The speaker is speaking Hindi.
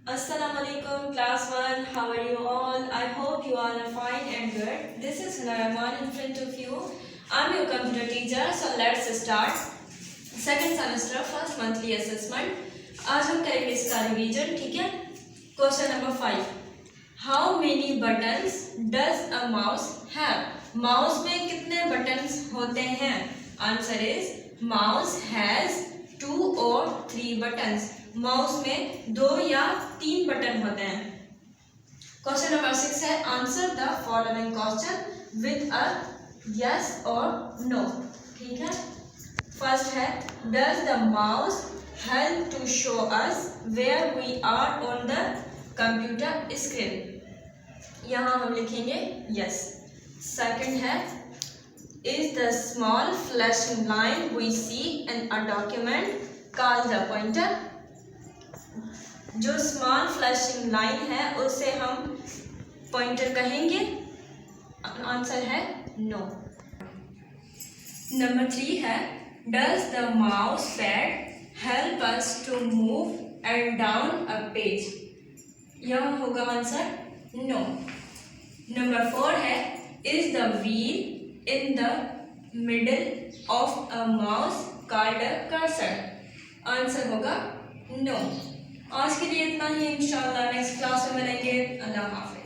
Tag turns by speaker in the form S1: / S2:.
S1: Assalamualaikum class 1, how are you all? I hope you all are fine and good. This is Rahman in front of you. I'm your computer teacher, so let's start. Second semester first monthly assessment. आज हम करेंगे इसका रिवीजन, ठीक है? Question number 5. How many buttons does a mouse have? Mouse में कितने बटन्स होते हैं? Answer is mouse has 2 or 3 buttons. Mouse में 2 या 3 बटन होते हैं. क्वेश्चन नंबर 6 है answer the following question with a yes और नो. ठीक है. फर्स्ट है does the mouse help to show us where we are on the computer screen. यहाँ हम लिखेंगे यस. सेकंड है is the small flashing line we see in a document called the pointer. जो स्मॉल फ्लैशिंग लाइन है उसे हम पॉइंटर कहेंगे. आंसर है नो. नंबर 3 है does the mouse pad help us to move and down a page. यह होगा आंसर नो. नंबर 4 है is the wheel in the middle of a mouse called a cursor. Answer होगा नो. आज के लिए इतना ही. इंशाल्लाह नेक्स्ट क्लास में मिलेंगे. अल्लाह हाफ़िज़.